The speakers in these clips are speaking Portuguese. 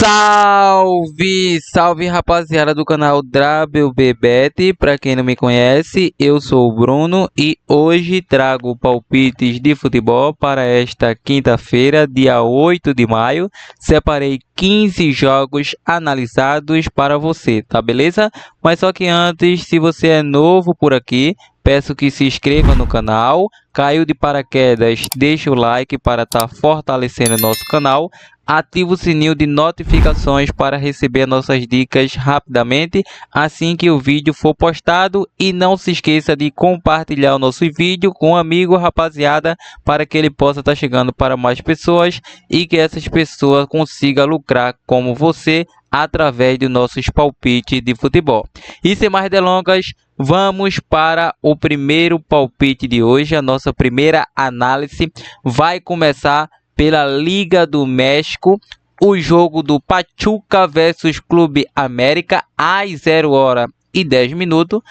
Salve, salve rapaziada do canal WBBet. Para quem não me conhece, eu sou o Bruno e hoje trago palpites de futebol para esta quinta-feira, dia 8 de maio. Separei 15 jogos analisados para você, tá beleza? Mas só que antes, se você é novo por aqui, peço que se inscreva no canal. Caiu de paraquedas, deixa o like para estar fortalecendo o nosso canal. Ativa o sininho de notificações para receber nossas dicas rapidamente assim que o vídeo for postado. E não se esqueça de compartilhar o nosso vídeo com um amigo, rapaziada, para que ele possa estar chegando para mais pessoas e que essas pessoas consigam lucrar como você através de nossos palpites de futebol. E sem mais delongas, vamos para o primeiro palpite de hoje. A nossa primeira análise vai começar pela Liga do México, o jogo do Pachuca versus Clube América às 0h10.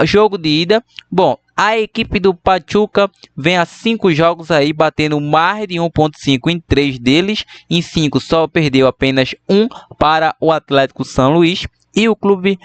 Jogo de ida. Bom, a equipe do Pachuca vem a 5 jogos aí, batendo mais de 1.5 em 3 deles. Em 5 só perdeu apenas 1 para o Atlético São Luís. E o Clube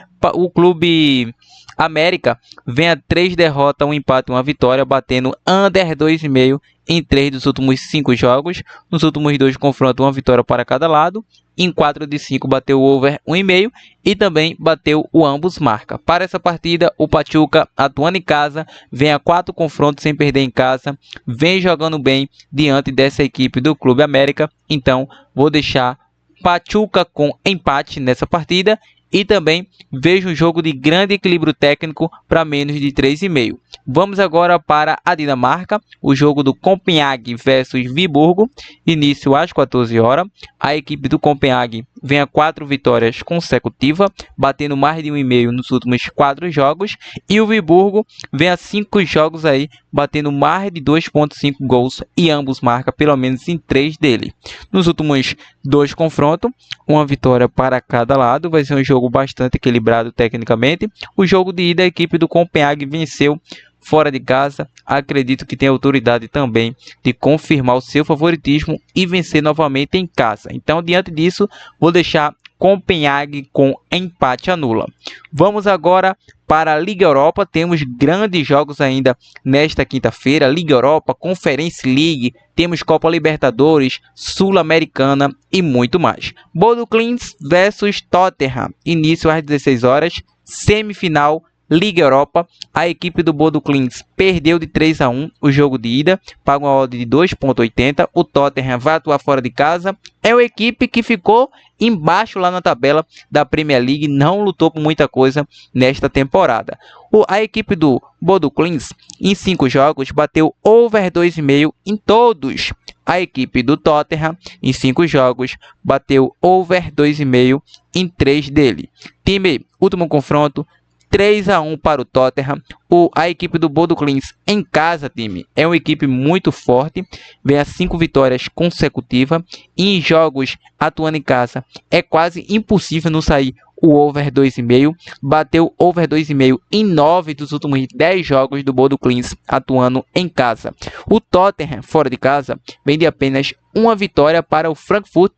América vem a 3 derrotas, 1 empate e 1 vitória, batendo under 2,5 em 3 dos últimos 5 jogos. Nos últimos 2 confrontos, 1 vitória para cada lado. Em 4 de 5 bateu o over 1,5 e também bateu o ambos marca. Para essa partida, o Pachuca, atuando em casa, vem a 4 confrontos sem perder em casa, vem jogando bem diante dessa equipe do Clube América. Então, vou deixar Pachuca com empate nessa partida. E também vejo um jogo de grande equilíbrio técnico para menos de 3,5. Vamos agora para a Dinamarca, o jogo do Copenhague versus Viborgo, início às 14 horas. A equipe do Copenhague vem a 4 vitórias consecutivas, batendo mais de 1,5 nos últimos 4 jogos. E o Viborgo vem a 5 jogos aí, batendo mais de 2,5 gols e ambos marcam pelo menos em 3 dele. Nos últimos 2 confrontos, 1 vitória para cada lado. Vai ser um jogo bastante equilibrado tecnicamente. O jogo de ida, a equipe do Copenhague venceu fora de casa. Acredito que tem autoridade também de confirmar o seu favoritismo e vencer novamente em casa. Então, diante disso, vou deixar Copenhague com empate anula. Vamos agora para a Liga Europa. Temos grandes jogos ainda nesta quinta-feira. Liga Europa, Conference League, temos Copa Libertadores, Sul-Americana e muito mais. Bodo Glimt versus Tottenham, início às 16 horas, semifinal Liga Europa. A equipe do Bodo Glimt perdeu de 3-1 o jogo de ida, paga uma odd de 2,80. O Tottenham vai atuar fora de casa. É uma equipe que ficou embaixo lá na tabela da Premier League, não lutou por muita coisa nesta temporada. A equipe do Bodo Glimt em 5 jogos bateu over 2,5 em todos. A equipe do Tottenham em 5 jogos bateu over 2,5 em 3 dele. Time, último confronto, 3-1 para o Tottenham. A equipe do Bodo Glimt em casa, time, é uma equipe muito forte, vem a 5 vitórias consecutivas. E em jogos atuando em casa é quase impossível não sair o over 2,5. Bateu over 2,5 em 9 dos últimos 10 jogos do Bodo Glimt atuando em casa. O Tottenham fora de casa vem de apenas 1 vitória para o Frankfurt,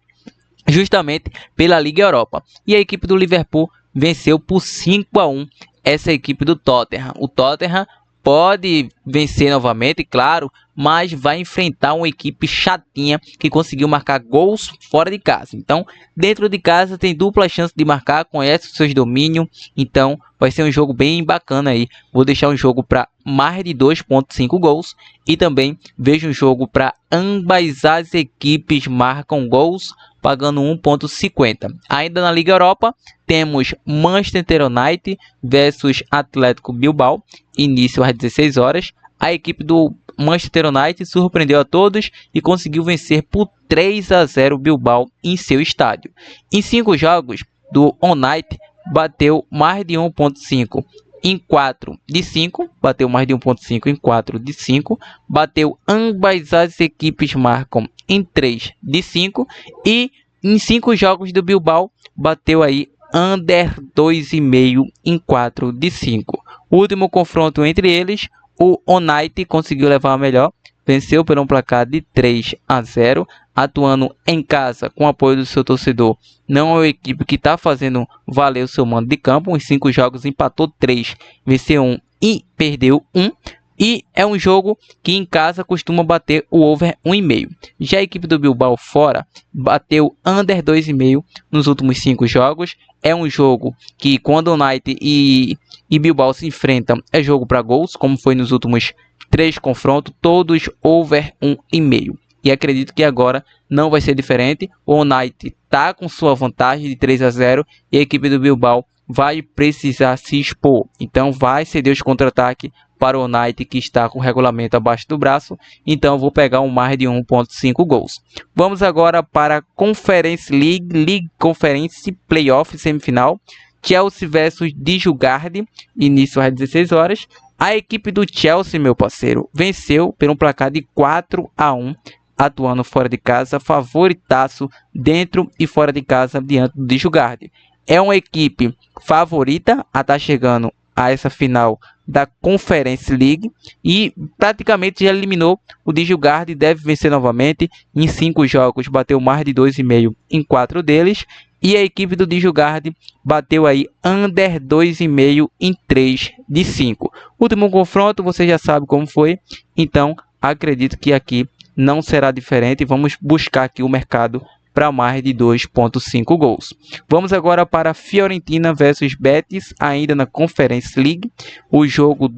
justamente pela Liga Europa. E a equipe do Liverpool venceu por 5-1 essa equipe do Tottenham. O Tottenham pode vencer novamente, claro, mas vai enfrentar uma equipe chatinha que conseguiu marcar gols fora de casa. Então, dentro de casa tem dupla chance de marcar, conhece os seus domínios, então vai ser um jogo bem bacana aí. Vou deixar um jogo para mais de 2,5 gols e também vejo um jogo para ambas as equipes marcam gols, pagando 1,50. Ainda na Liga Europa, temos Manchester United versus Atlético Bilbao, início às 16 horas. A equipe do Manchester United surpreendeu a todos e conseguiu vencer por 3-0 Bilbao em seu estádio. Em 5 jogos, do United bateu mais de 1,5 em 4 de 5, bateu mais de 1,5 em 4 de 5, bateu ambas as equipes marcam em 3 de 5 e em 5 jogos do Bilbao bateu aí under 2,5 em 4 de 5. O último confronto entre eles, o United conseguiu levar a melhor, venceu por um placar de 3-0. atuando em casa com o apoio do seu torcedor, não é uma equipe que está fazendo valer o seu mando de campo. Os 5 jogos empatou 3, venceu 1 e perdeu 1. E é um jogo que em casa costuma bater o over 1,5. Já a equipe do Bilbao fora bateu under 2,5 nos últimos 5 jogos. É um jogo que quando o United e Bilbao se enfrentam é jogo para gols, como foi nos últimos 3 confrontos, todos over 1,5. E acredito que agora não vai ser diferente. O United está com sua vantagem de 3-0 e a equipe do Bilbao vai precisar se expor. Então vai ceder os contra-ataques para o United, que está com o regulamento abaixo do braço. Então vou pegar um mais de 1,5 gols. Vamos agora para a Conference League Conference Playoff semifinal. Chelsea versus Djurgården, início às 16 horas. A equipe do Chelsea, meu parceiro, venceu por um placar de 4-1, atuando fora de casa, favoritaço dentro e fora de casa diante do Djurgården. É uma equipe favorita a estar chegando a essa final da Conference League e praticamente já eliminou o Djurgården. Deve vencer novamente em 5 jogos, bateu mais de 2,5 em 4 deles. E a equipe do Djurgården bateu aí under 2,5 em 3 de 5. Último confronto, você já sabe como foi. Então, acredito que aqui não será diferente. Vamos buscar aqui o mercado para mais de 2,5 gols. Vamos agora para Fiorentina versus Betis, ainda na Conference League. O jogo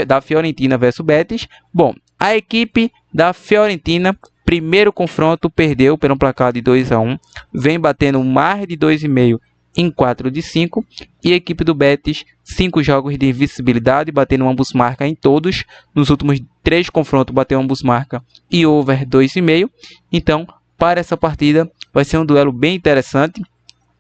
da Fiorentina versus Betis. Bom, a equipe da Fiorentina, primeiro confronto, perdeu por um placar de 2-1. Vem batendo mais de 2,5 em 4 de 5. E a equipe do Betis, 5 jogos de invencibilidade, batendo ambos marca em todos. Nos últimos 3 confrontos, bateu ambos marca e over 2,5. Então, para essa partida, vai ser um duelo bem interessante.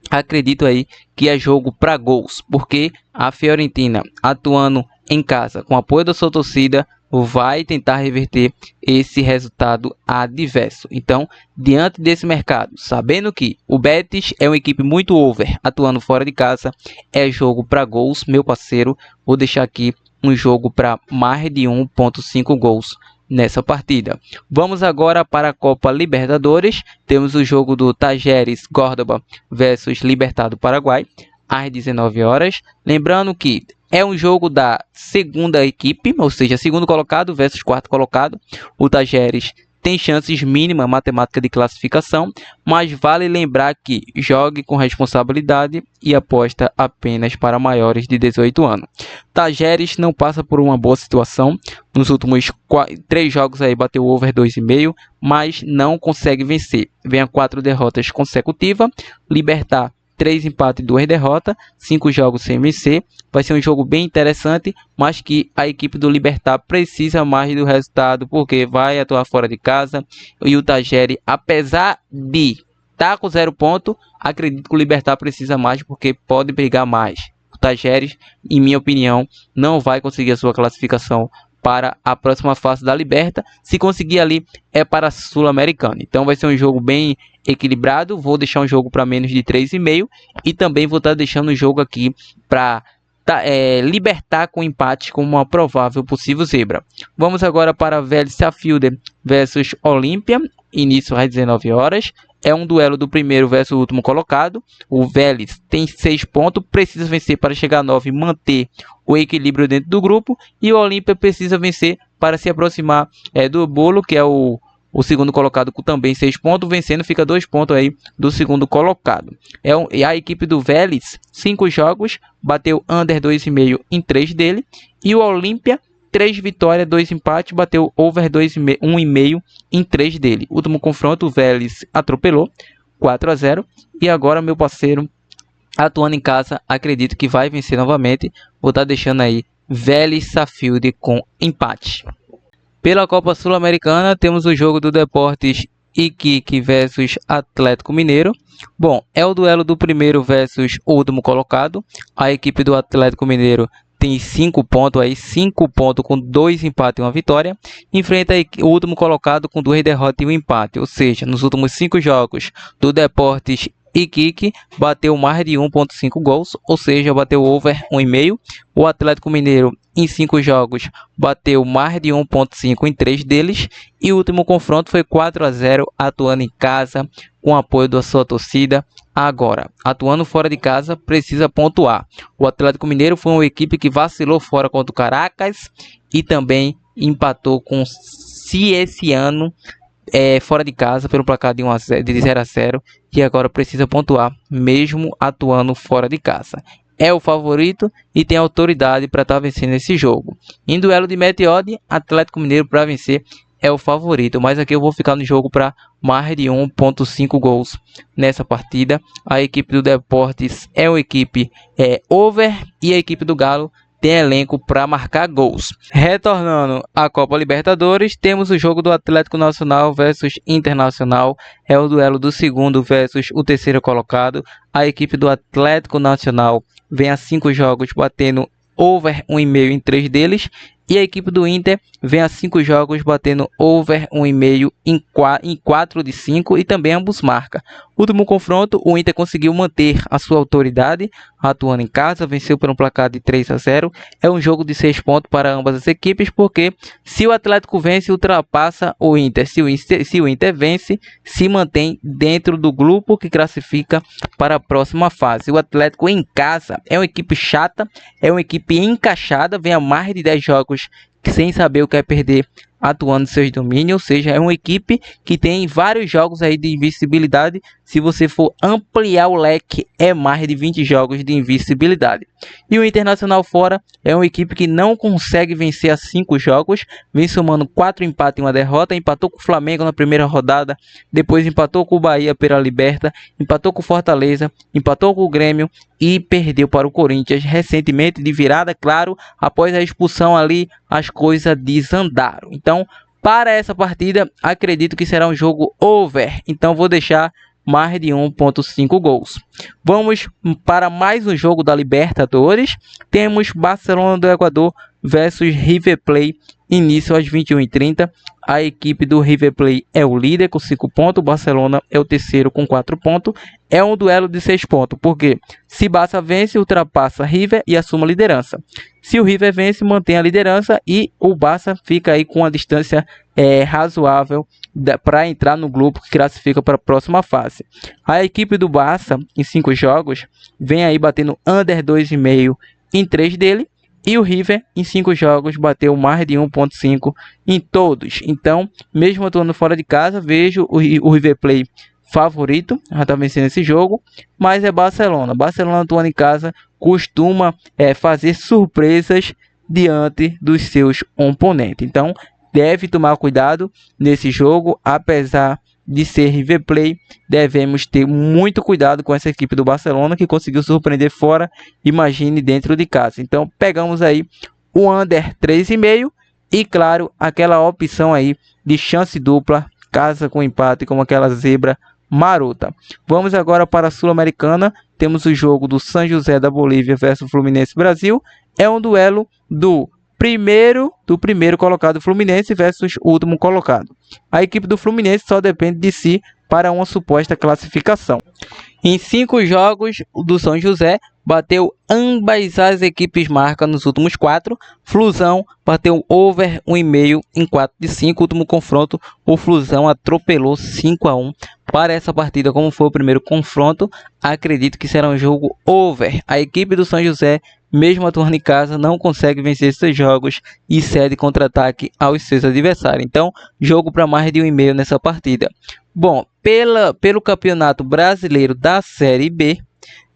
Acredito aí que é jogo para gols, porque a Fiorentina, atuando em casa com apoio da sua torcida, vai tentar reverter esse resultado adverso. Então, diante desse mercado, sabendo que o Betis é uma equipe muito over, atuando fora de casa, é jogo para gols, meu parceiro. Vou deixar aqui um jogo para mais de 1,5 gols nessa partida. Vamos agora para a Copa Libertadores. Temos o jogo do Talleres Córdoba versus Libertad do Paraguai, às 19 horas. Lembrando que é um jogo da segunda equipe, ou seja, segundo colocado versus quarto colocado. O Talleres tem chances mínimas matemática de classificação, mas vale lembrar que jogue com responsabilidade e aposta apenas para maiores de 18 anos. Talleres não passa por uma boa situação. Nos últimos 3 jogos aí bateu over 2,5, mas não consegue vencer. Vem a 4 derrotas consecutivas. Libertad, 3 empates e 2 derrotas, 5 jogos sem vencer. Vai ser um jogo bem interessante, mas que a equipe do Libertad precisa mais do resultado, porque vai atuar fora de casa. E o Talleres, apesar de estar com 0 ponto, acredito que o Libertad precisa mais, porque pode brigar mais. O Talleres, em minha opinião, não vai conseguir a sua classificação para a próxima fase da Liberta. Se conseguir ali, é para a Sul-Americana. Então vai ser um jogo bem equilibrado. Vou deixar um jogo para menos de 3,5 e também vou estar deixando o jogo aqui para Libertad com empate como uma provável possível zebra. Vamos agora para Vélez Sarsfield versus Olímpia, início às 19 horas. É um duelo do primeiro versus o último colocado. O Vélez tem 6 pontos, precisa vencer para chegar a 9 e manter o equilíbrio dentro do grupo. E o Olímpia precisa vencer para se aproximar do bolo, que é o segundo colocado com também 6 pontos. Vencendo fica 2 pontos aí do segundo colocado. E a equipe do Vélez, 5 jogos, bateu under 2,5 em 3 dele. E o Olímpia, 3 vitórias, 2 empates, bateu over 1,5 em 3 dele. Último confronto, o Vélez atropelou 4-0. E agora, meu parceiro, atuando em casa, acredito que vai vencer novamente. Vou estar deixando aí Vélez Sarsfield com empate. Pela Copa Sul-Americana, temos o jogo do Deportes Iquique versus Atlético Mineiro. Bom, é o duelo do primeiro versus o último colocado. A equipe do Atlético Mineiro tem 5 pontos aí, 5 pontos com 2 empates e 1 vitória. Enfrenta o último colocado com 2 derrotas e 1 empate. Ou seja, nos últimos 5 jogos do Deportes Iquique, bateu mais de 1,5 gols, ou seja, bateu over 1,5. O Atlético Mineiro em 5 jogos bateu mais de 1,5 em 3 deles. E o último confronto foi 4-0, atuando em casa com apoio da sua torcida. Agora, atuando fora de casa, precisa pontuar. O Atlético Mineiro foi uma equipe que vacilou fora contra o Caracas e também empatou com o Cieciano fora de casa pelo placar de 0-0, e agora precisa pontuar mesmo atuando fora de casa. É o favorito e tem autoridade para estar vencendo esse jogo. Em duelo de meta e odd, Atlético Mineiro para vencer é o favorito, mas aqui eu vou ficar no jogo para mais de 1,5 gols nessa partida. A equipe do Deportes é uma equipe over e a equipe do Galo tem elenco para marcar gols. Retornando à Copa Libertadores, temos o jogo do Atlético Nacional versus Internacional. É o duelo do segundo versus o terceiro colocado. A equipe do Atlético Nacional vem a 5 jogos batendo over 1,5 em 3 deles. E a equipe do Inter vem a 5 jogos batendo over 1,5 em 4 de 5 e também ambos marcam. Último confronto, o Inter conseguiu manter a sua autoridade, atuando em casa, venceu por um placar de 3-0. É um jogo de 6 pontos para ambas as equipes, porque se o Atlético vence, ultrapassa o Inter. Se o Inter vence, se mantém dentro do grupo que classifica para a próxima fase. O Atlético em casa é uma equipe chata, é uma equipe encaixada, vem a mais de 10 jogos sem saber o que é perder, atuando em seus domínios, ou seja, é uma equipe que tem vários jogos aí de invencibilidade. Se você for ampliar o leque, é mais de 20 jogos de invencibilidade. E o Internacional fora é uma equipe que não consegue vencer a 5 jogos, vem somando 4 empates e 1 derrota. Empatou com o Flamengo na primeira rodada, depois empatou com o Bahia pela Liberta, empatou com o Fortaleza, empatou com o Grêmio e perdeu para o Corinthians recentemente de virada, claro, após a expulsão ali as coisas desandaram. Então, para essa partida, acredito que será um jogo over, então vou deixar mais de 1,5 gols. Vamos para mais um jogo da Libertadores. Temos Barcelona do Equador versus River Plate, início às 21h30. A equipe do River Plate é o líder com 5 pontos, o Barcelona é o terceiro com 4 pontos. É um duelo de 6 pontos, porque se Barça vence, ultrapassa River e assume a liderança. Se o River vence, mantém a liderança e o Barça fica aí com uma distância razoável para entrar no grupo que classifica para a próxima fase. A equipe do Barça, em 5 jogos, vem aí batendo under 2,5 em 3 dele. E o River, em 5 jogos, bateu mais de 1,5 em todos. Então, mesmo atuando fora de casa, vejo o River Plate favorito, já está vencendo esse jogo. Mas é Barcelona. Barcelona atuando em casa costuma fazer surpresas diante dos seus oponentes. Então, deve tomar cuidado nesse jogo, apesar de ser River Plate, devemos ter muito cuidado com essa equipe do Barcelona que conseguiu surpreender fora, imagine dentro de casa. Então pegamos aí o under 3,5 e claro, aquela opção aí de chance dupla, casa com empate, como aquela zebra marota. Vamos agora para a Sul-Americana. Temos o jogo do São José da Bolívia versus Fluminense Brasil. É um duelo do primeiro colocado Fluminense versus o último colocado. A equipe do Fluminense só depende de si para uma suposta classificação. Em 5 jogos, o do São José bateu ambas as equipes marcas nos últimos 4. Flusão bateu over 1,5 em 4 de 5. Último confronto, o Flusão atropelou 5-1. Para essa partida, como foi o primeiro confronto, acredito que será um jogo over. A equipe do São José, mesmo atuando em casa, não consegue vencer esses jogos e cede contra-ataque aos seus adversários. Então, jogo para mais de 1,5 nessa partida. Bom, pelo Campeonato Brasileiro da Série B,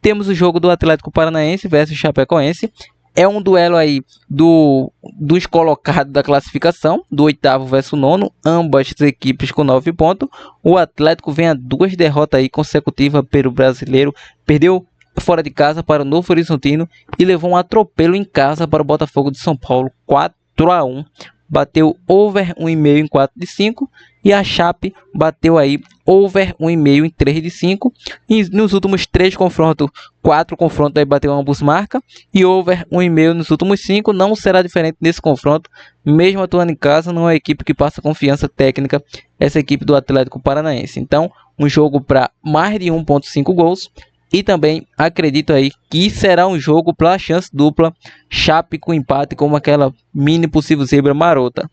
temos o jogo do Atlético Paranaense versus Chapecoense. É um duelo aí dos colocados da classificação, do 8º versus o 9º, ambas as equipes com 9 pontos. O Atlético vem a 2 derrotas aí consecutivas pelo Brasileiro, perdeu fora de casa para o Novo Horizontino e levou um atropelo em casa para o Botafogo de São Paulo, 4-1. Bateu over 1,5 em 4 de 5 e a Chape bateu aí over 1,5 em 3 de 5. E nos últimos 3 confrontos, 4 confrontos aí bateu ambos marca e over 1,5 nos últimos 5. Não será diferente nesse confronto, mesmo atuando em casa, não é uma equipe que passa confiança técnica, essa equipe do Atlético Paranaense. Então, um jogo para mais de 1,5 gols e também acredito aí que será um jogo para chance dupla, Chape com empate, como aquela mini possível zebra marota.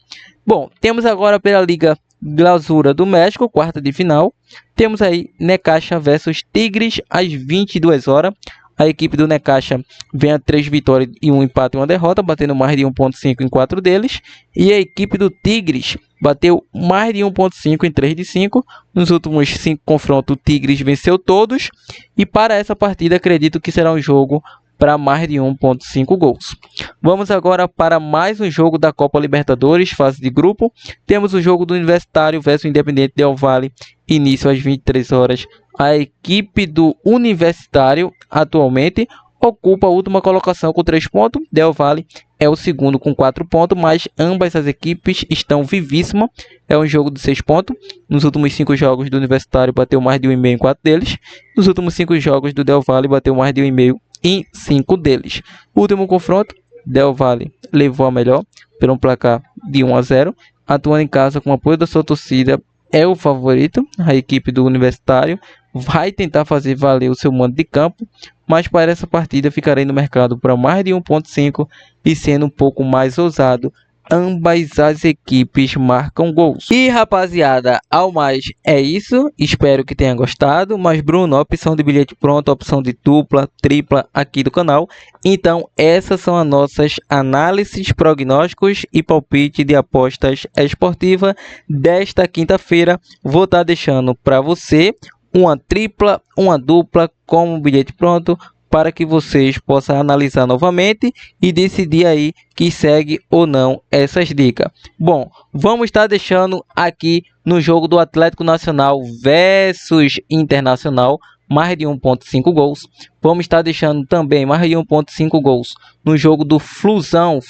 Bom, temos agora pela Liga Clausura do México, quarta de final. Temos aí Necaxa versus Tigres às 22 horas. A equipe do Necaxa vem a 3 vitórias e 1 empate e 1 derrota, batendo mais de 1.5 em 4 deles. E a equipe do Tigres bateu mais de 1.5 em 3 de 5. Nos últimos 5 confrontos, o Tigres venceu todos. E para essa partida, acredito que será um jogo para mais de 1.5 gols. Vamos agora para mais um jogo da Copa Libertadores, fase de grupo. Temos o jogo do Universitário versus Independente Del Valle, início às 23 horas. A equipe do Universitário atualmente ocupa a última colocação com 3 pontos. Del Valle é o segundo com 4 pontos, mas ambas as equipes estão vivíssimas. É um jogo de 6 pontos. Nos últimos 5 jogos do Universitário bateu mais de 1,5 em 4 deles. Nos últimos 5 jogos do Del Valle bateu mais de 1,5 em 5 deles. O último confronto, Del Valle levou a melhor pelo placar de 1-0, atuando em casa com o apoio da sua torcida, é o favorito. A equipe do Universitário vai tentar fazer valer o seu mando de campo, mas para essa partida ficarei no mercado para mais de 1.5 e sendo um pouco mais ousado, ambas as equipes marcam gols. E rapaziada, ao mais é isso, espero que tenha gostado. Mas Bruno, opção de bilhete pronto, opção de dupla, tripla aqui do canal. Então essas são as nossas análises, prognósticos e palpite de apostas esportivas desta quinta-feira. Vou estar deixando para você uma tripla, uma dupla como bilhete pronto, para que vocês possam analisar novamente e decidir aí que segue ou não essas dicas. Bom, vamos estar deixando aqui no jogo do Atlético Nacional versus Internacional mais de 1.5 gols. Vamos estar deixando também mais de 1.5 gols no jogo do Flusão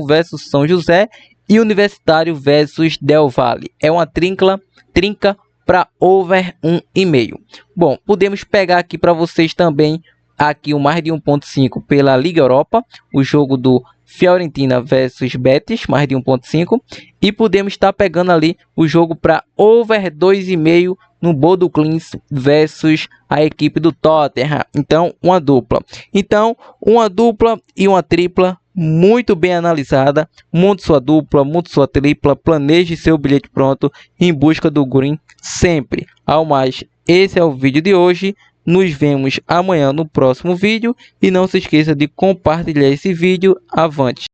versus São José e Universitário versus Del Valle. É uma trinca para over 1,5. Bom, podemos pegar aqui para vocês também aqui o mais de 1.5 pela Liga Europa, o jogo do Fiorentina versus Betis, mais de 1.5, e podemos estar pegando ali o jogo para over 2,5 no Bodo Glimt versus a equipe do Tottenham. Então, uma dupla. Então, uma dupla e uma tripla muito bem analisada. Monte sua dupla, monte sua tripla, planeje seu bilhete pronto em busca do green sempre. Ao mais, esse é o vídeo de hoje. Nos vemos amanhã no próximo vídeo e não se esqueça de compartilhar esse vídeo. Avante!